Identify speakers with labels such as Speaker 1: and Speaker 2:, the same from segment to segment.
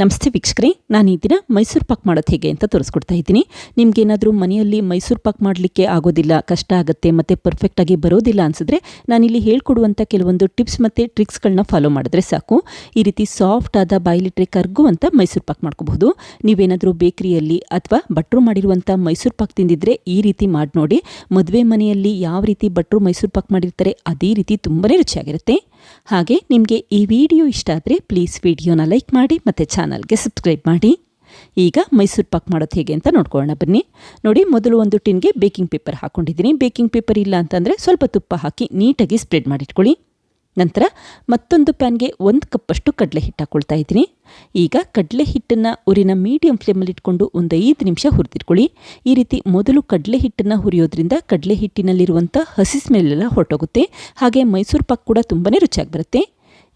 Speaker 1: ನಮಸ್ತೆ ವೀಕ್ಷಕರೇ, ನಾನು ಈ ದಿನ ಮೈಸೂರು ಪಾಕ್ ಮಾಡೋದು ಹೇಗೆ ಅಂತ ತೋರಿಸ್ಕೊಡ್ತಾ ಇದ್ದೀನಿ. ನಿಮಗೇನಾದರೂ ಮನೆಯಲ್ಲಿ ಮೈಸೂರು ಪಾಕ್ ಮಾಡಲಿಕ್ಕೆ ಆಗೋದಿಲ್ಲ, ಕಷ್ಟ ಆಗುತ್ತೆ ಮತ್ತು ಪರ್ಫೆಕ್ಟಾಗಿ ಬರೋದಿಲ್ಲ ಅನಿಸಿದ್ರೆ ನಾನಿಲ್ಲಿ ಹೇಳ್ಕೊಡುವಂಥ ಕೆಲವೊಂದು ಟಿಪ್ಸ್ ಮತ್ತು ಟ್ರಿಕ್ಸ್ಗಳನ್ನ ಫಾಲೋ ಮಾಡಿದ್ರೆ ಸಾಕು. ಈ ರೀತಿ ಸಾಫ್ಟ್ ಆದ ಬಾಯಿಲಿಟ್ರೆ ಕರ್ಗುವಂಥ ಮೈಸೂರು ಪಾಕ್ ಮಾಡ್ಕೋಬಹುದು. ನೀವೇನಾದರೂ ಬೇಕರಿಯಲ್ಲಿ ಅಥವಾ ಭಟ್ರು ಮಾಡಿರುವಂಥ ಮೈಸೂರು ಪಾಕ್ ತಿಂದಿದ್ರೆ ಈ ರೀತಿ ಮಾಡಿ ನೋಡಿ. ಮದುವೆ ಮನೆಯಲ್ಲಿ ಯಾವ ರೀತಿ ಭಟ್ರು ಮೈಸೂರು ಪಾಕ್ ಮಾಡಿರ್ತಾರೆ ಅದೇ ರೀತಿ ತುಂಬಾ ರುಚಿಯಾಗಿರುತ್ತೆ. ಹಾಗೆ ನಿಮಗೆ ಈ ವಿಡಿಯೋ ಇಷ್ಟ ಆದರೆ ಪ್ಲೀಸ್ ವಿಡಿಯೋನ ಲೈಕ್ ಮಾಡಿ ಮತ್ತು ಚಾನಲ್ಗೆ ಸಬ್ಸ್ಕ್ರೈಬ್ ಮಾಡಿ. ಈಗ ಮೈಸೂರು ಪಾಕ್ ಮಾಡೋದು ಹೇಗೆ ಅಂತ ನೋಡ್ಕೊಳ್ಳೋಣ ಬನ್ನಿ. ನೋಡಿ, ಮೊದಲು ಒಂದು ಟಿನ್ಗೆ ಬೇಕಿಂಗ್ ಪೇಪರ್ ಹಾಕ್ಕೊಂಡಿದ್ದೀನಿ. ಬೇಕಿಂಗ್ ಪೇಪರ್ ಇಲ್ಲ ಅಂತಂದರೆ ಸ್ವಲ್ಪ ತುಪ್ಪ ಹಾಕಿ ನೀಟಾಗಿ ಸ್ಪ್ರೆಡ್ ಮಾಡಿಟ್ಕೊಳ್ಳಿ. ನಂತರ ಮತ್ತೊಂದು ಪ್ಯಾನ್ಗೆ 1 ಕಪ್ಪಷ್ಟು ಕಡಲೆ ಹಿಟ್ಟು ಹಾಕ್ಕೊಳ್ತಾ ಇದ್ದೀನಿ. ಈಗ ಕಡಲೆ ಹಿಟ್ಟನ್ನು ಉರಿನ ಮೀಡಿಯಂ ಫ್ಲೇಮಲ್ಲಿ ಇಟ್ಕೊಂಡು ಒಂದು 5 ನಿಮಿಷ ಹುರಿದಿಟ್ಕೊಳ್ಳಿ. ಈ ರೀತಿ ಮೊದಲು ಕಡಲೆ ಹಿಟ್ಟನ್ನು ಹುರಿಯೋದ್ರಿಂದ ಕಡಲೆ ಹಿಟ್ಟಿನಲ್ಲಿರುವಂಥ ಹಸಿ ಸ್ಮೆಲ್ಲೆಲ್ಲ ಹೊರಟೋಗುತ್ತೆ. ಹಾಗೆ ಮೈಸೂರು ಪಾಕ್ ಕೂಡ ತುಂಬಾ ರುಚಿಯಾಗಿ ಬರುತ್ತೆ.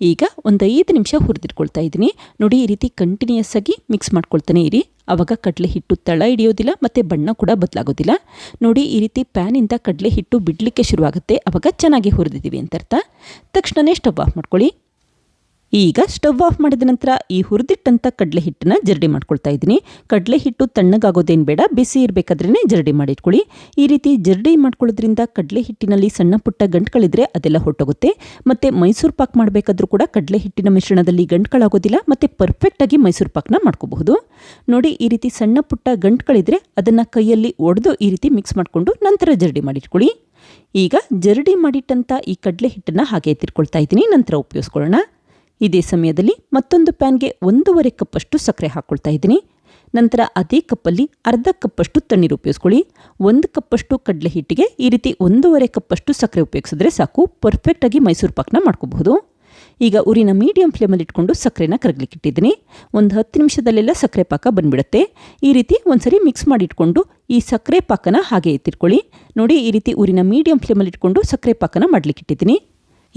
Speaker 1: ಈಗ ಒಂದು 5 ನಿಮಿಷ ಹುರಿದಿಟ್ಕೊಳ್ತಾ ಇದ್ದೀನಿ. ನೋಡಿ, ಈ ರೀತಿ ಕಂಟಿನ್ಯೂಸ್ ಆಗಿ ಮಿಕ್ಸ್ ಮಾಡ್ಕೊಳ್ತಾನೆ ಇರಿ. ಆವಾಗ ಕಡಲೆ ಹಿಟ್ಟು ತಳ ಹಿಡಿಯೋದಿಲ್ಲ ಮತ್ತು ಬಣ್ಣ ಕೂಡ ಬದಲಾಗೋದಿಲ್ಲ. ನೋಡಿ, ಈ ರೀತಿ ಪ್ಯಾನಿಂದ ಕಡಲೆ ಹಿಟ್ಟು ಬಿಡಲಿಕ್ಕೆ ಶುರುವಾಗುತ್ತೆ. ಆವಾಗ ಚೆನ್ನಾಗಿ ಹುರಿದಿದ್ದೀವಿ ಅಂತ ಅರ್ಥ. ತಕ್ಷಣವೇ ಸ್ಟವ್ ಆಫ್ ಮಾಡ್ಕೊಳ್ಳಿ. ಈಗ ಸ್ಟವ್ ಆಫ್ ಮಾಡಿದ ನಂತರ ಈ ಹುರಿದಿಟ್ಟಂಥ ಕಡಲೆ ಹಿಟ್ಟನ್ನು ಜರಡಿ ಮಾಡ್ಕೊಳ್ತಾ ಇದ್ದೀನಿ. ಕಡಲೆ ಹಿಟ್ಟು ತಣ್ಣಗಾಗೋದೇನು ಬೇಡ, ಬಿಸಿ ಇರಬೇಕಾದ್ರೇ ಜರಡಿ ಮಾಡಿಟ್ಕೊಳ್ಳಿ. ಈ ರೀತಿ ಜರಡಿ ಮಾಡ್ಕೊಳ್ಳೋದ್ರಿಂದ ಕಡಲೆ ಹಿಟ್ಟಿನಲ್ಲಿ ಸಣ್ಣ ಪುಟ್ಟ ಗಂಟುಗಳಿದ್ರೆ ಅದೆಲ್ಲ ಹೊಟ್ಟೋಗುತ್ತೆ. ಮತ್ತು ಮೈಸೂರು ಪಾಕ್ ಮಾಡಬೇಕಾದ್ರೂ ಕೂಡ ಕಡಲೆ ಹಿಟ್ಟಿನ ಮಿಶ್ರಣದಲ್ಲಿ ಗಂಟುಗಳಾಗೋದಿಲ್ಲ ಮತ್ತು ಪರ್ಫೆಕ್ಟಾಗಿ ಮೈಸೂರು ಪಾಕ್ನ ಮಾಡ್ಕೋಬಹುದು. ನೋಡಿ, ಈ ರೀತಿ ಸಣ್ಣ ಪುಟ್ಟ ಗಂಟುಗಳಿದ್ರೆ ಅದನ್ನು ಕೈಯಲ್ಲಿ ಒಡೆದು ಈ ರೀತಿ ಮಿಕ್ಸ್ ಮಾಡಿಕೊಂಡು ನಂತರ ಜರಡಿ ಮಾಡಿಟ್ಕೊಳ್ಳಿ. ಈಗ ಜರಡಿ ಮಾಡಿಟ್ಟಂಥ ಈ ಕಡಲೆ ಹಿಟ್ಟನ್ನು ಹಾಗೆ ಎತ್ತಿಟ್ಕೊಳ್ತಾ ಇದ್ದೀನಿ. ನಂತರ ಉಪಯೋಗಿಸ್ಕೊಳ್ಳೋಣ. ಇದೇ ಸಮಯದಲ್ಲಿ ಮತ್ತೊಂದು ಪ್ಯಾನ್ಗೆ 1.5 ಕಪ್ಪಷ್ಟು ಸಕ್ಕರೆ ಹಾಕ್ಕೊಳ್ತಾ ಇದ್ದೀನಿ. ನಂತರ ಅದೇ ಕಪ್ಪಲ್ಲಿ ಅರ್ಧ ಕಪ್ಪಷ್ಟು ತಣ್ಣೀರು ಉಪಯೋಗಿಸ್ಕೊಳ್ಳಿ. 1 ಕಪ್ಪಷ್ಟು ಕಡಲೆ ಹಿಟ್ಟಿಗೆ ಈ ರೀತಿ 1.5 ಕಪ್ಪಷ್ಟು ಸಕ್ಕರೆ ಉಪಯೋಗಿಸಿದ್ರೆ ಸಾಕು. ಪರ್ಫೆಕ್ಟಾಗಿ ಮೈಸೂರು ಪಾಕ್ನ ಮಾಡ್ಕೋಬಹುದು. ಈಗ ಉರಿನ ಮೀಡಿಯಂ ಫ್ಲೇಮಲ್ಲಿ ಇಟ್ಕೊಂಡು ಸಕ್ಕರೆನ ಕರಗಲಿಕ್ಕೆ ಇಟ್ಟಿದ್ದೀನಿ. ಒಂದು 10 ನಿಮಿಷದಲ್ಲೆಲ್ಲ ಸಕ್ಕರೆ ಪಾಕ ಬಂದ್ಬಿಡುತ್ತೆ. ಈ ರೀತಿ ಒಂದ್ಸರಿ ಮಿಕ್ಸ್ ಮಾಡಿಟ್ಕೊಂಡು ಈ ಸಕ್ಕರೆ ಪಾಕನ ಹಾಗೆ ಎತ್ತಿಟ್ಕೊಳ್ಳಿ. ನೋಡಿ, ಈ ರೀತಿ ಉರಿನ ಮೀಡಿಯಂ ಫ್ಲೇಮಲ್ಲಿ ಇಟ್ಕೊಂಡು ಸಕ್ಕರೆ ಪಾಕನ ಮಾಡ್ಲಿಕ್ಕೆ ಇಟ್ಟಿದ್ದೀನಿ.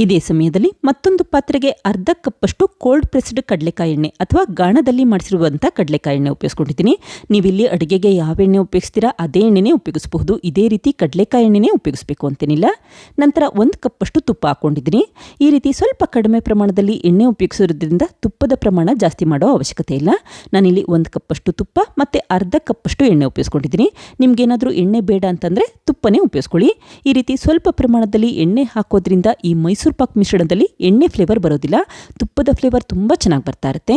Speaker 1: ಇದೇ ಸಮಯದಲ್ಲಿ ಮತ್ತೊಂದು ಪಾತ್ರೆಗೆ ಅರ್ಧ ಕಪ್ಪಷ್ಟು ಕೋಲ್ಡ್ ಪ್ರೆಸ್ಡ್ ಕಡಲೆಕಾಯಿ ಎಣ್ಣೆ ಅಥವಾ ಗಾಣದಲ್ಲಿ ಮಾಡಿಸಿರುವಂಥ ಕಡಲೆಕಾಯಿ ಎಣ್ಣೆ ಉಪಯೋಗಿಸ್ಕೊಂಡಿದ್ದೀನಿ. ನೀವಿಲ್ಲಿ ಅಡುಗೆಗೆ ಯಾವ ಎಣ್ಣೆ ಉಪಯೋಗಿಸ್ತೀರಾ ಅದೇ ಎಣ್ಣೆನೇ ಉಪಯೋಗಿಸಬಹುದು. ಇದೇ ರೀತಿ ಕಡಲೆಕಾಯಿ ಎಣ್ಣೆನೇ ಉಪಯೋಗಿಸಬೇಕು ಅಂತೇನಿಲ್ಲ. ನಂತರ 1 ಕಪ್ಪಷ್ಟು ತುಪ್ಪ ಹಾಕ್ಕೊಂಡಿದ್ದೀನಿ. ಈ ರೀತಿ ಸ್ವಲ್ಪ ಕಡಿಮೆ ಪ್ರಮಾಣದಲ್ಲಿ ಎಣ್ಣೆ ಉಪಯೋಗಿಸೋದ್ರಿಂದ ತುಪ್ಪದ ಪ್ರಮಾಣ ಜಾಸ್ತಿ ಮಾಡೋ ಅವಶ್ಯಕತೆ ಇಲ್ಲ. ನಾನಿಲ್ಲಿ 1 ಕಪ್ಪಷ್ಟು ತುಪ್ಪ ಮತ್ತು ಅರ್ಧ ಕಪ್ಪಷ್ಟು ಎಣ್ಣೆ ಉಪಯೋಗಿಸ್ಕೊಂಡಿದ್ದೀನಿ. ನಿಮ್ಗೇನಾದರೂ ಎಣ್ಣೆ ಬೇಡ ಅಂತಂದರೆ ತುಪ್ಪನೇ ಉಪಯೋಗಿಸ್ಕೊಳ್ಳಿ. ಈ ರೀತಿ ಸ್ವಲ್ಪ ಪ್ರಮಾಣದಲ್ಲಿ ಎಣ್ಣೆ ಹಾಕೋದ್ರಿಂದ ಈ ಮೈಸೂರು ಪಾಕ್ ಮಿಶ್ರಣದಲ್ಲಿ ಎಣ್ಣೆ ಫ್ಲೇವರ್ ಬರೋದಿಲ್ಲ, ತುಪ್ಪದ ಫ್ಲೇವರ್ ತುಂಬ ಚೆನ್ನಾಗಿ ಬರ್ತಾ ಇರುತ್ತೆ.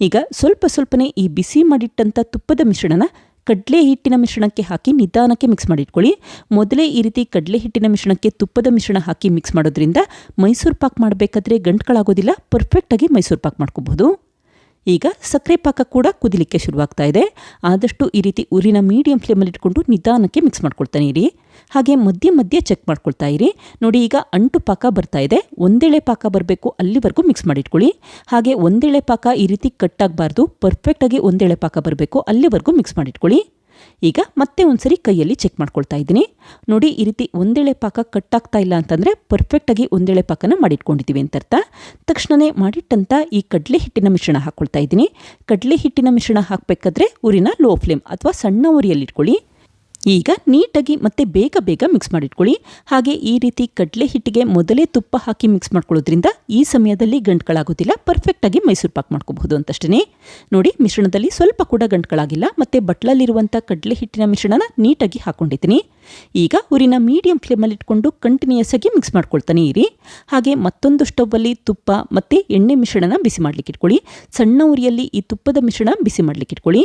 Speaker 1: ಈಗ ಸ್ವಲ್ಪನೇ ಈ ಬಿಸಿ ಮಾಡಿಟ್ಟಂಥ ತುಪ್ಪದ ಮಿಶ್ರಣನ ಕಡಲೆ ಹಿಟ್ಟಿನ ಮಿಶ್ರಣಕ್ಕೆ ಹಾಕಿ ನಿಧಾನಕ್ಕೆ ಮಿಕ್ಸ್ ಮಾಡಿಟ್ಕೊಳ್ಳಿ. ಮೊದಲೇ ಈ ರೀತಿ ಕಡಲೆ ಹಿಟ್ಟಿನ ಮಿಶ್ರಣಕ್ಕೆ ತುಪ್ಪದ ಮಿಶ್ರಣ ಹಾಕಿ ಮಿಕ್ಸ್ ಮಾಡೋದ್ರಿಂದ ಮೈಸೂರು ಪಾಕ್ ಮಾಡಬೇಕಾದ್ರೆ ಗಂಟುಗಳಾಗೋದಿಲ್ಲ, ಪರ್ಫೆಕ್ಟಾಗಿ ಮೈಸೂರು ಪಾಕ್ ಮಾಡ್ಕೋಬಹುದು. ಈಗ ಸಕ್ಕರೆ ಪಾಕ ಕೂಡ ಕುದಿಲಿಕ್ಕೆ ಶುರುವಾಗ್ತಾ ಇದೆ. ಆದಷ್ಟು ಈ ರೀತಿ ಉರಿನ ಮೀಡಿಯಂ ಫ್ಲೇಮಲ್ಲಿ ಇಟ್ಕೊಂಡು ನಿಧಾನಕ್ಕೆ ಮಿಕ್ಸ್ ಮಾಡ್ಕೊಳ್ತಾನೆ ಇರಿ. ಹಾಗೆ ಮಧ್ಯೆ ಚೆಕ್ ಮಾಡ್ಕೊಳ್ತಾ ಇರಿ. ನೋಡಿ, ಈಗ ಅಂಟು ಪಾಕ ಬರ್ತಾ ಇದೆ. ಒಂದೇಳೆ ಪಾಕ ಬರಬೇಕು, ಅಲ್ಲಿವರೆಗೂ ಮಿಕ್ಸ್ ಮಾಡಿಟ್ಕೊಳ್ಳಿ. ಹಾಗೆ ಒಂದೇಳೆ ಪಾಕ ಈ ರೀತಿ ಕಟ್ಟಾಗಬಾರ್ದು, ಪರ್ಫೆಕ್ಟಾಗಿ ಒಂದೇಳೆ ಪಾಕ ಬರಬೇಕು, ಅಲ್ಲಿವರೆಗೂ ಮಿಕ್ಸ್ ಮಾಡಿಟ್ಕೊಳ್ಳಿ. ಈಗ ಮತ್ತೆ ಒಂದ್ಸರಿ ಕೈಯಲ್ಲಿ ಚೆಕ್ ಮಾಡ್ಕೊಳ್ತಾ ಇದ್ದೀನಿ. ನೋಡಿ, ಈ ರೀತಿ ಒಂದೇಳೆ ಪಾಕ ಕಟ್ಟಾಗ್ತಾ ಇಲ್ಲ ಅಂತಂದರೆ ಪರ್ಫೆಕ್ಟಾಗಿ ಒಂದೇಳೆ ಪಾಕನ ಮಾಡಿಟ್ಕೊಂಡಿದ್ದೀವಿ ಅಂತ ಅರ್ಥ. ತಕ್ಷಣವೇ ಮಾಡಿಟ್ಟಂಥ ಈ ಕಡಲೆ ಹಿಟ್ಟಿನ ಮಿಶ್ರಣ ಹಾಕ್ಕೊಳ್ತಾ ಇದ್ದೀನಿ. ಕಡಲೆ ಹಿಟ್ಟಿನ ಮಿಶ್ರಣ ಹಾಕಬೇಕಾದ್ರೆ ಉರಿನ ಲೋ ಫ್ಲೇಮ್ ಅಥವಾ ಸಣ್ಣ ಉರಿಯಲ್ಲಿ ಇಟ್ಕೊಳ್ಳಿ. ಈಗ ನೀಟಾಗಿ ಮತ್ತೆ ಬೇಗ ಮಿಕ್ಸ್ ಮಾಡಿಟ್ಕೊಳ್ಳಿ. ಹಾಗೆ ಈ ರೀತಿ ಕಡಲೆ ಹಿಟ್ಟಿಗೆ ಮೊದಲೇ ತುಪ್ಪ ಹಾಕಿ ಮಿಕ್ಸ್ ಮಾಡ್ಕೊಳ್ಳೋದ್ರಿಂದ ಈ ಸಮಯದಲ್ಲಿ ಗಂಟುಗಳಾಗೋದಿಲ್ಲ, ಪರ್ಫೆಕ್ಟಾಗಿ ಮೈಸೂರು ಪಾಕ್ ಮಾಡ್ಕೋಬಹುದು ಅಂತಷ್ಟೇ. ನೋಡಿ, ಮಿಶ್ರಣದಲ್ಲಿ ಸ್ವಲ್ಪ ಕೂಡ ಗಂಟುಗಳಾಗಿಲ್ಲ. ಮತ್ತು ಬಟ್ಲಲ್ಲಿರುವಂಥ ಕಡಲೆ ಹಿಟ್ಟಿನ ಮಿಶ್ರಣನ ನೀಟಾಗಿ ಹಾಕ್ಕೊಂಡಿದ್ದೀನಿ. ಈಗ ಉರಿನ ಮೀಡಿಯಂ ಫ್ಲೇಮಲ್ಲಿ ಇಟ್ಕೊಂಡು ಕಂಟಿನ್ಯೂಸ್ ಆಗಿ ಮಿಕ್ಸ್ ಮಾಡ್ಕೊಳ್ತಾನೆ ಇರಿ. ಹಾಗೆ ಮತ್ತೊಂದು ಸ್ಟವ್ವಲ್ಲಿ ತುಪ್ಪ ಮತ್ತು ಎಣ್ಣೆ ಮಿಶ್ರಣನ ಬಿಸಿ ಮಾಡ್ಲಿಕ್ಕೆ ಇಟ್ಕೊಳ್ಳಿ. ಸಣ್ಣ ಉರಿಯಲ್ಲಿ ಈ ತುಪ್ಪದ ಮಿಶ್ರಣ ಬಿಸಿ ಮಾಡ್ಲಿಕ್ಕೆ ಇಟ್ಕೊಳ್ಳಿ.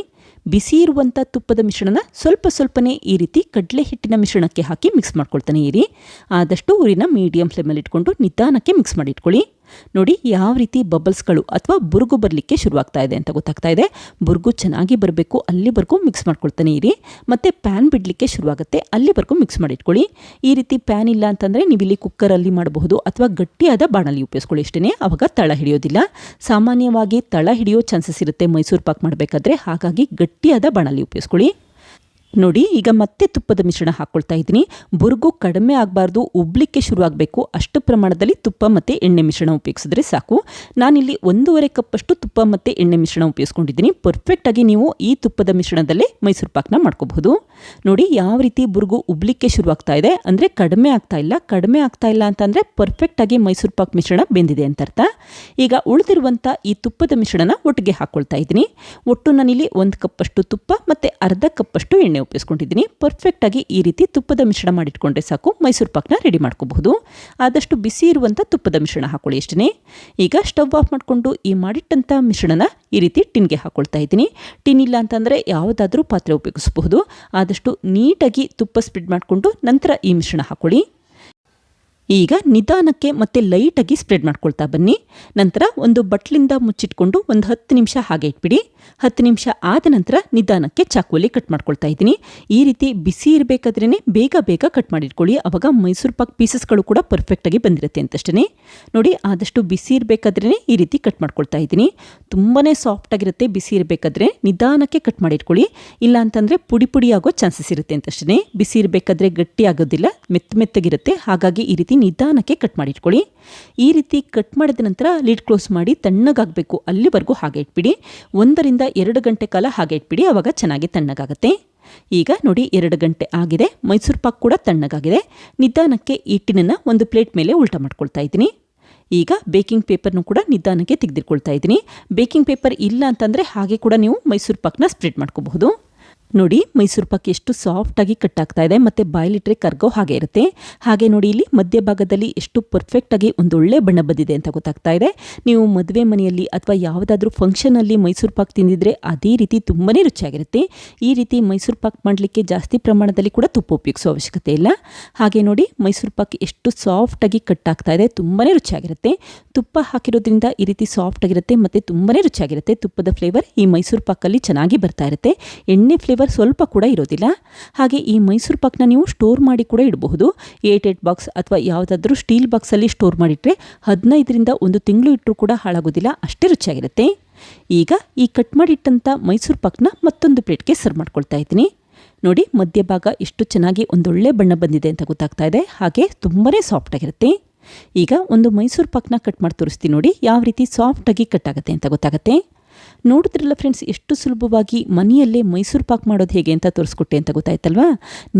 Speaker 1: ಬಿಸಿ ಇರುವಂಥ ತುಪ್ಪದ ಮಿಶ್ರಣನ ಸ್ವಲ್ಪನೇ ಈ ರೀತಿ ಕಡಲೆ ಹಿಟ್ಟಿನ ಮಿಶ್ರಣಕ್ಕೆ ಹಾಕಿ ಮಿಕ್ಸ್ ಮಾಡ್ಕೊಳ್ತಾನೆ ಇರಿ. ಆದಷ್ಟು ಉರಿನ ಮೀಡಿಯಂ ಫ್ಲೇಮಲ್ಲಿ ಇಟ್ಕೊಂಡು ನಿಧಾನಕ್ಕೆ ಮಿಕ್ಸ್ ಮಾಡಿ ಇಟ್ಕೊಳ್ಳಿ. ನೋಡಿ, ಯಾವ ರೀತಿ ಬಬಲ್ಸ್ಗಳು ಅಥವಾ ಬುರುಗು ಬರಲಿಕ್ಕೆ ಶುರುವಾಗ್ತಾ ಇದೆ ಅಂತ ಗೊತ್ತಾಗ್ತಾ ಇದೆ. ಬುರುಗು ಚೆನ್ನಾಗಿ ಬರಬೇಕು, ಅಲ್ಲಿವರೆಗೂ ಮಿಕ್ಸ್ ಮಾಡ್ಕೊಳ್ತಾನೆ ಇರಿ. ಮತ್ತು ಪ್ಯಾನ್ ಬಿಡಲಿಕ್ಕೆ ಶುರುವಾಗುತ್ತೆ, ಅಲ್ಲಿವರೆಗೂ ಮಿಕ್ಸ್ ಮಾಡಿಟ್ಕೊಳ್ಳಿ. ಈ ರೀತಿ ಪ್ಯಾನ್ ಇಲ್ಲ ಅಂತಂದರೆ ನೀವಿಲ್ಲಿ ಕುಕ್ಕರಲ್ಲಿ ಮಾಡಬಹುದು ಅಥವಾ ಗಟ್ಟಿಯಾದ ಬಾಣಲಿ ಉಪಯೋಗಿಸ್ಕೊಳ್ಳಿ ಅಷ್ಟೇ. ಆವಾಗ ತಳ ಹಿಡಿಯೋದಿಲ್ಲ. ಸಾಮಾನ್ಯವಾಗಿ ತಳ ಹಿಡಿಯೋ ಚಾನ್ಸಸ್ ಇರುತ್ತೆ ಮೈಸೂರು ಪಾಕ್ ಮಾಡಬೇಕಾದ್ರೆ, ಹಾಗಾಗಿ ಗಟ್ಟಿಯಾದ ಬಾಣಲಿ ಉಪಯೋಗಿಸ್ಕೊಳ್ಳಿ. ನೋಡಿ ಈಗ ಮತ್ತೆ ತುಪ್ಪದ ಮಿಶ್ರಣ ಹಾಕ್ಕೊಳ್ತಾ ಇದ್ದೀನಿ. ಬುರುಗು ಕಡಿಮೆ ಆಗಬಾರ್ದು, ಉಬ್ಲಿಕ್ಕೆ ಶುರುವಾಗಬೇಕು, ಅಷ್ಟು ಪ್ರಮಾಣದಲ್ಲಿ ತುಪ್ಪ ಮತ್ತು ಎಣ್ಣೆ ಮಿಶ್ರಣ ಉಪಯೋಗಿಸಿದ್ರೆ ಸಾಕು. ನಾನಿಲ್ಲಿ 1.5 ಕಪ್ಪಷ್ಟು ತುಪ್ಪ ಮತ್ತು ಎಣ್ಣೆ ಮಿಶ್ರಣ ಉಪಯೋಗಿಸ್ಕೊಂಡಿದ್ದೀನಿ. ಪರ್ಫೆಕ್ಟಾಗಿ ನೀವು ಈ ತುಪ್ಪದ ಮಿಶ್ರಣದಲ್ಲೇ ಮೈಸೂರು ಪಾಕನ ಮಾಡ್ಕೋಬಹುದು. ನೋಡಿ ಯಾವ ರೀತಿ ಬುರುಗು ಉಬ್ಲಿಕ್ಕೆ ಶುರುವಾಗ್ತಾ ಇದೆ, ಅಂದರೆ ಕಡಿಮೆ ಆಗ್ತಾ ಇಲ್ಲ ಅಂತಂದರೆ ಪರ್ಫೆಕ್ಟಾಗಿ ಮೈಸೂರು ಪಾಕ್ ಮಿಶ್ರಣ ಬೆಂದಿದೆ ಅಂತ ಅರ್ಥ. ಈಗ ಉಳಿದಿರುವಂಥ ಈ ತುಪ್ಪದ ಮಿಶ್ರಣನ ಒಟ್ಟಿಗೆ ಹಾಕ್ಕೊಳ್ತಾ ಇದ್ದೀನಿ. ಒಟ್ಟು ನಾನಿಲ್ಲಿ 1 ಕಪ್ಪಷ್ಟು ತುಪ್ಪ ಮತ್ತು ಅರ್ಧ ಕಪ್ಪಷ್ಟು ಎಣ್ಣೆ ಉಪಯೋಗಿಸ್ಕೊಂಡಿದ್ದೀನಿ. ಪರ್ಫೆಕ್ಟಾಗಿ ಈ ರೀತಿ ತುಪ್ಪದ ಮಿಶ್ರಣ ಮಾಡಿಟ್ಕೊಂಡ್ರೆ ಸಾಕು, ಮೈಸೂರು ಪಾಕ್ನ ರೆಡಿ ಮಾಡ್ಕೋಬಹುದು. ಆದಷ್ಟು ಬಿಸಿ ಇರುವಂಥ ತುಪ್ಪದ ಮಿಶ್ರಣ ಹಾಕೊಳ್ಳಿ ಅಷ್ಟೇ. ಈಗ ಸ್ಟವ್ ಆಫ್ ಮಾಡಿಕೊಂಡು ಈ ಮಾಡಿಟ್ಟಂಥ ಮಿಶ್ರಣನ ಈ ರೀತಿ ಟಿನ್ಗೆ ಹಾಕ್ಕೊಳ್ತಾ ಇದ್ದೀನಿ. ಟಿನ್ ಇಲ್ಲ ಅಂತಂದರೆ ಯಾವುದಾದ್ರೂ ಪಾತ್ರೆ ಉಪಯೋಗಿಸಬಹುದು. ಆದಷ್ಟು ನೀಟಾಗಿ ತುಪ್ಪ ಸ್ಪ್ರೆಡ್ ಮಾಡಿಕೊಂಡು ನಂತರ ಈ ಮಿಶ್ರಣ ಹಾಕೊಳ್ಳಿ. ಈಗ ನಿಧಾನಕ್ಕೆ ಮತ್ತು ಲೈಟಾಗಿ ಸ್ಪ್ರೆಡ್ ಮಾಡ್ಕೊಳ್ತಾ ಬನ್ನಿ. ನಂತರ ಒಂದು ಬಟ್ಲಿಂದ ಮುಚ್ಚಿಟ್ಕೊಂಡು ಒಂದು 10 ನಿಮಿಷ ಹಾಗೆ ಇಟ್ಬಿಡಿ. 10 ನಿಮಿಷ ಆದ ನಂತರ ನಿಧಾನಕ್ಕೆ ಚಾಕುವಲ್ಲಿ ಕಟ್ ಮಾಡ್ಕೊಳ್ತಾ ಇದ್ದೀನಿ. ಈ ರೀತಿ ಬಿಸಿ ಇರಬೇಕಾದ್ರೇ ಬೇಗ ಕಟ್ ಮಾಡಿಟ್ಕೊಳ್ಳಿ, ಆವಾಗ ಮೈಸೂರು ಪಾಕ್ ಪೀಸಸ್ಗಳು ಕೂಡ ಪರ್ಫೆಕ್ಟಾಗಿ ಬಂದಿರುತ್ತೆ ಅಂತಷ್ಟೇ. ನೋಡಿ ಆದಷ್ಟು ಬಿಸಿ ಇರಬೇಕಾದ್ರೇ ಈ ರೀತಿ ಕಟ್ ಮಾಡ್ಕೊಳ್ತಾ ಇದ್ದೀನಿ. ತುಂಬಾ ಸಾಫ್ಟಾಗಿರುತ್ತೆ. ಬಿಸಿ ಇರಬೇಕಾದ್ರೆ ನಿಧಾನಕ್ಕೆ ಕಟ್ ಮಾಡಿಟ್ಕೊಳ್ಳಿ, ಇಲ್ಲ ಅಂತಂದರೆ ಪುಡಿ ಆಗೋ ಚಾನ್ಸಸ್ ಇರುತ್ತೆ ಅಂತಷ್ಟೇ. ಬಿಸಿ ಇರಬೇಕಾದ್ರೆ ಗಟ್ಟಿ ಆಗೋದಿಲ್ಲ, ಮೆತ್ತಗಿರುತ್ತೆ. ಹಾಗಾಗಿ ಈ ರೀತಿ ನಿಧಾನಕ್ಕೆ ಕಟ್ ಮಾಡಿಟ್ಕೊಳ್ಳಿ. ಈ ರೀತಿ ಕಟ್ ಮಾಡಿದ ನಂತರ ಲಿಡ್ ಕ್ಲೋಸ್ ಮಾಡಿ ತಣ್ಣಗಾಗಬೇಕು, ಅಲ್ಲಿವರೆಗೂ ಹಾಗೆ ಇಟ್ಬಿಡಿ. 1 ರಿಂದ 2 ಗಂಟೆ ಕಾಲ ಹಾಗೆ ಇಟ್ಬಿಡಿ, ಆವಾಗ ಚೆನ್ನಾಗಿ ತಣ್ಣಗಾಗುತ್ತೆ. ಈಗ ನೋಡಿ 2 ಗಂಟೆ ಆಗಿದೆ, ಮೈಸೂರು ಪಾಕ್ ಕೂಡ ತಣ್ಣಗಾಗಿದೆ. ನಿಧಾನಕ್ಕೆ ಈ ಟಿನ್ನನ್ನು ಒಂದು ಪ್ಲೇಟ್ ಮೇಲೆ ಉಲ್ಟಾ ಮಾಡ್ಕೊಳ್ತಾ ಇದ್ದೀನಿ. ಈಗ ಬೇಕಿಂಗ್ ಪೇಪರ್ನು ಕೂಡ ನಿಧಾನಕ್ಕೆ ತೆಗೆದಿಟ್ಕೊಳ್ತಾ ಇದ್ದೀನಿ. ಬೇಕಿಂಗ್ ಪೇಪರ್ ಇಲ್ಲ ಅಂತಂದರೆ ಹಾಗೆ ಕೂಡ ನೀವು ಮೈಸೂರು ಪಾಕ್ನ ಸ್ಪ್ರೆಡ್ ಮಾಡ್ಕೋಬಹುದು. ನೋಡಿ ಮೈಸೂರು ಪಾಕ್ ಎಷ್ಟು ಸಾಫ್ಟಾಗಿ ಕಟ್ ಆಗ್ತಾ ಇದೆ ಮತ್ತು ಬಾಯಲ್ಲಿಟ್ಟರೆ ಕರ್ಗೋ ಹಾಗೆ ಇರುತ್ತೆ. ಹಾಗೆ ನೋಡಿ ಇಲ್ಲಿ ಮಧ್ಯಭಾಗದಲ್ಲಿ ಎಷ್ಟು ಪರ್ಫೆಕ್ಟಾಗಿ ಒಂದೊಳ್ಳೆ ಬಣ್ಣ ಬಂದಿದೆ ಅಂತ ಗೊತ್ತಾಗ್ತಾ ಇದೆ. ನೀವು ಮದುವೆ ಮನೆಯಲ್ಲಿ ಅಥವಾ ಯಾವುದಾದ್ರೂ ಫಂಕ್ಷನಲ್ಲಿ ಮೈಸೂರು ಪಾಕ್ ತಿಂದಿದ್ರೆ ಅದೇ ರೀತಿ ತುಂಬಾ ರುಚಿಯಾಗಿರುತ್ತೆ. ಈ ರೀತಿ ಮೈಸೂರು ಪಾಕ್ ಮಾಡಲಿಕ್ಕೆ ಜಾಸ್ತಿ ಪ್ರಮಾಣದಲ್ಲಿ ಕೂಡ ತುಪ್ಪ ಉಪಯೋಗಿಸೋ ಅವಶ್ಯಕತೆ ಇಲ್ಲ. ಹಾಗೆ ನೋಡಿ ಮೈಸೂರು ಪಾಕ್ ಎಷ್ಟು ಸಾಫ್ಟಾಗಿ ಕಟ್ ಆಗ್ತಾ ಇದೆ, ತುಂಬಾ ರುಚಿಯಾಗಿರುತ್ತೆ. ತುಪ್ಪ ಹಾಕಿರೋದ್ರಿಂದ ಈ ರೀತಿ ಸಾಫ್ಟಾಗಿರುತ್ತೆ ಮತ್ತು ತುಂಬಾ ರುಚಿಯಾಗಿರುತ್ತೆ. ತುಪ್ಪದ ಫ್ಲೇವರ್ ಈ ಮೈಸೂರು ಪಾಕಲ್ಲಿ ಚೆನ್ನಾಗಿ ಬರ್ತಾ ಇರುತ್ತೆ. ಎಣ್ಣೆ ಫ್ಲೇವರ್ ಸ್ವಲ್ಪ ಕೂಡ ಇರೋದಿಲ್ಲ. ಹಾಗೆ ಈ ಮೈಸೂರು ಪಾಕ್ನ ನೀವು ಸ್ಟೋರ್ ಮಾಡಿ ಕೂಡ ಇಡಬಹುದು. 8 ಬಾಕ್ಸ್ ಅಥವಾ ಯಾವುದಾದ್ರೂ ಸ್ಟೀಲ್ ಬಾಕ್ಸಲ್ಲಿ ಸ್ಟೋರ್ ಮಾಡಿಟ್ರೆ 15 ರಿಂದ 1 ತಿಂಗಳು ಇಟ್ಟರೂ ಕೂಡ ಹಾಳಾಗೋದಿಲ್ಲ, ಅಷ್ಟೇ ರುಚಿಯಾಗಿರುತ್ತೆ. ಈಗ ಈ ಕಟ್ ಮಾಡಿಟ್ಟಂಥ ಮೈಸೂರು ಪಾಕ್ನ ಮತ್ತೊಂದು ಪ್ಲೇಟ್ಗೆ ಸರ್ವ್ ಮಾಡ್ಕೊಳ್ತಾ ಇದ್ದೀನಿ. ನೋಡಿ ಮಧ್ಯಭಾಗ ಎಷ್ಟು ಚೆನ್ನಾಗಿ ಒಂದೊಳ್ಳೆ ಬಣ್ಣ ಬಂದಿದೆ ಅಂತ ಗೊತ್ತಾಗ್ತಾ ಇದೆ. ಹಾಗೆ ತುಂಬಾ ಸಾಫ್ಟಾಗಿರುತ್ತೆ. ಈಗ ಒಂದು ಮೈಸೂರು ಪಾಕ್ನ ಕಟ್ ಮಾಡಿ ತೋರಿಸ್ತೀನಿ ನೋಡಿ, ಯಾವ ರೀತಿ ಸಾಫ್ಟಾಗಿ ಕಟ್ ಆಗುತ್ತೆ ಅಂತ ಗೊತ್ತಾಗುತ್ತೆ. ನೋಡಿದ್ರಲ್ಲ ಫ್ರೆಂಡ್ಸ್, ಎಷ್ಟು ಸುಲಭವಾಗಿ ಮನೆಯಲ್ಲೇ ಮೈಸೂರು ಪಾಕ್ ಮಾಡೋದು ಹೇಗೆ ಅಂತ ತೋರಿಸ್ಕೊಟ್ಟೆ ಅಂತ ಗೊತ್ತಾಯ್ತಲ್ವಾ.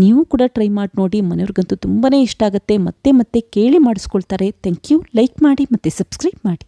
Speaker 1: ನೀವು ಕೂಡ ಟ್ರೈ ಮಾಡಿ ನೋಡಿ, ಮನೆಯವ್ರಿಗಂತೂ ತುಂಬಾ ಇಷ್ಟ ಆಗುತ್ತೆ. ಮತ್ತೆ ಕೇಳಿ ಮಾಡಿಸ್ಕೊಳ್ತಾರೆ. Thank you. ಲೈಕ್ ಮಾಡಿ ಮತ್ತು ಸಬ್ಸ್ಕ್ರೈಬ್ ಮಾಡಿ.